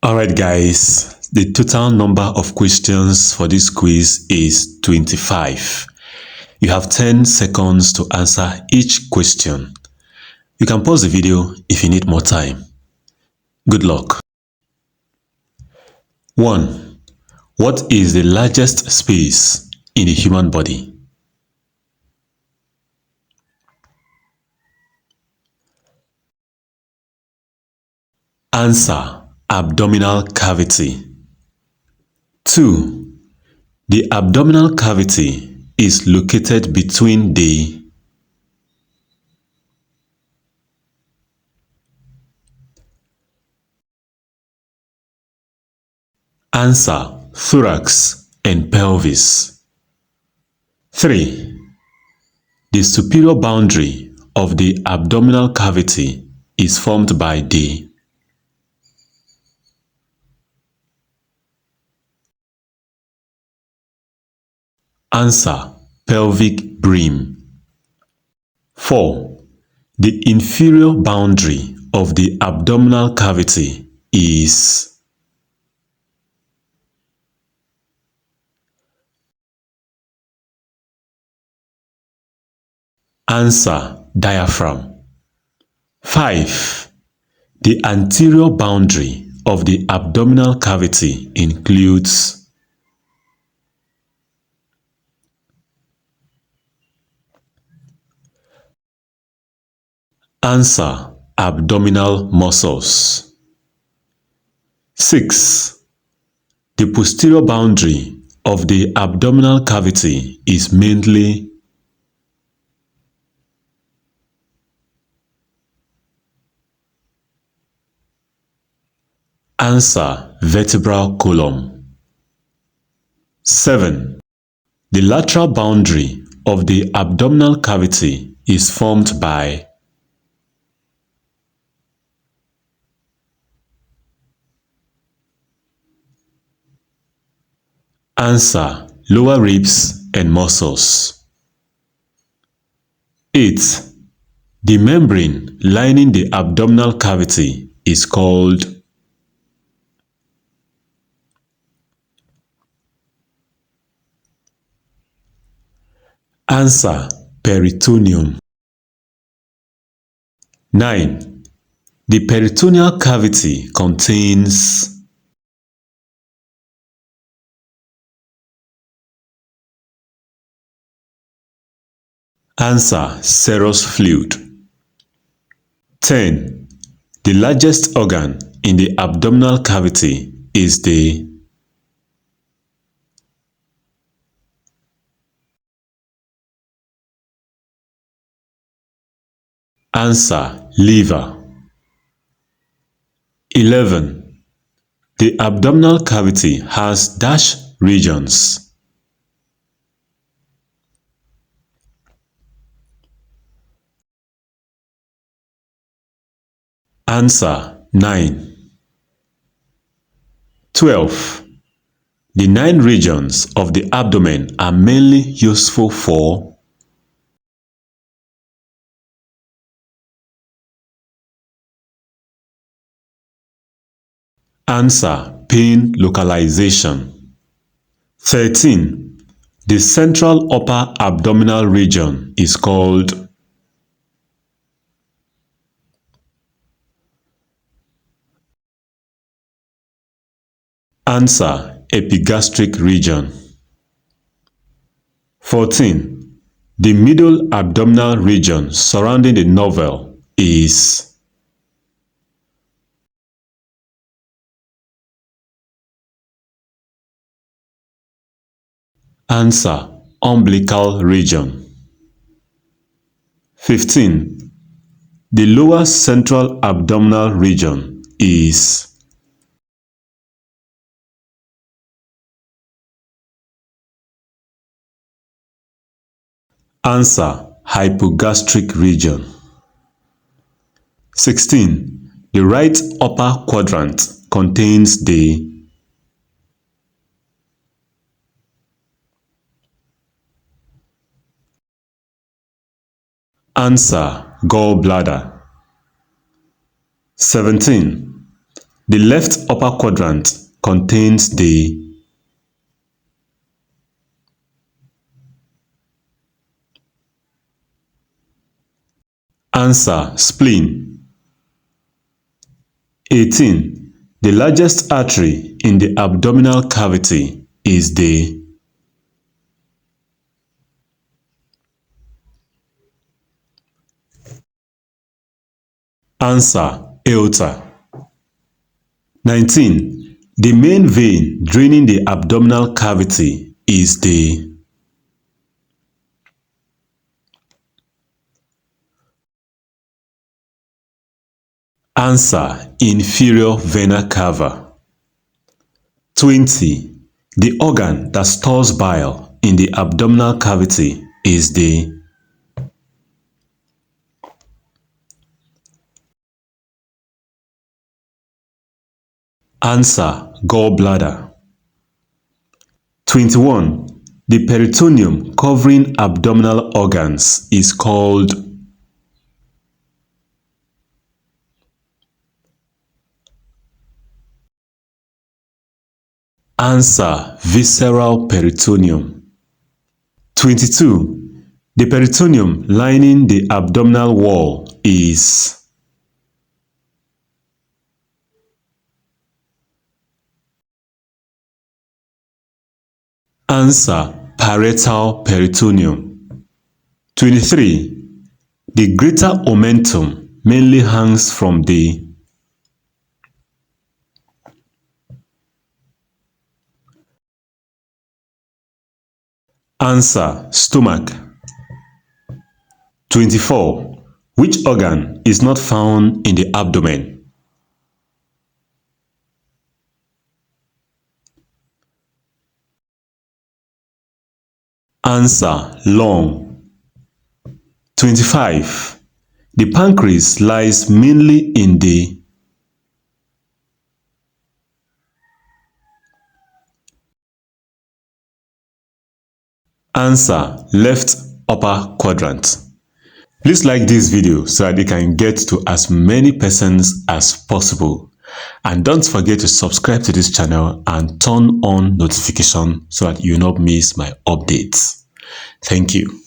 Alright guys, the total number of questions for this quiz is 25. You have 10 seconds to answer each question. You can pause the video if you need more time. Good luck. 1. What is the largest space in the human body? Answer: abdominal cavity. 2. The abdominal cavity is located between the Answer: thorax and pelvis. 3. The superior boundary of the abdominal cavity is formed by the Answer: pelvic brim. 4. The inferior boundary of the abdominal cavity is Answer: diaphragm. 5. The anterior boundary of the abdominal cavity includes Answer: abdominal muscles. 6. The posterior boundary of the abdominal cavity is mainly Answer: vertebral column. 7. The lateral boundary of the abdominal cavity is formed by Answer: lower ribs and muscles. 8. The membrane lining the abdominal cavity is called Answer: peritoneum. 9. The peritoneal cavity contains Answer: serous fluid. 10. The largest organ in the abdominal cavity is the Answer: liver. 11. The abdominal cavity has dash regions. Answer: 9. 12. The 9 regions of the abdomen are mainly useful for Answer: pain localization. 13. The central upper abdominal region is called Answer: epigastric region. 14. The middle abdominal region surrounding the navel is Answer: umbilical region. 15. The lower central abdominal region is Answer: hypogastric region. 16. The right upper quadrant contains the Answer: gallbladder. 17. The left upper quadrant contains the answer spleen. 18. The largest artery in the abdominal cavity is the answer aorta. 19. The main vein draining the abdominal cavity is the answer inferior vena cava. 20. The organ that stores bile in the abdominal cavity is the answer gallbladder. 21. The peritoneum covering abdominal organs is called answer visceral peritoneum. 22. The peritoneum lining the abdominal wall is answer parietal peritoneum. 23. The greater omentum mainly hangs from the answer stomach. 24. Which organ is not found in the abdomen? Answer lung. 25. The pancreas lies mainly in the answer left upper quadrant. Please like this video so that it can get to as many persons as possible. And don't forget to subscribe to this channel and turn on notification so that you not miss my updates. Thank you.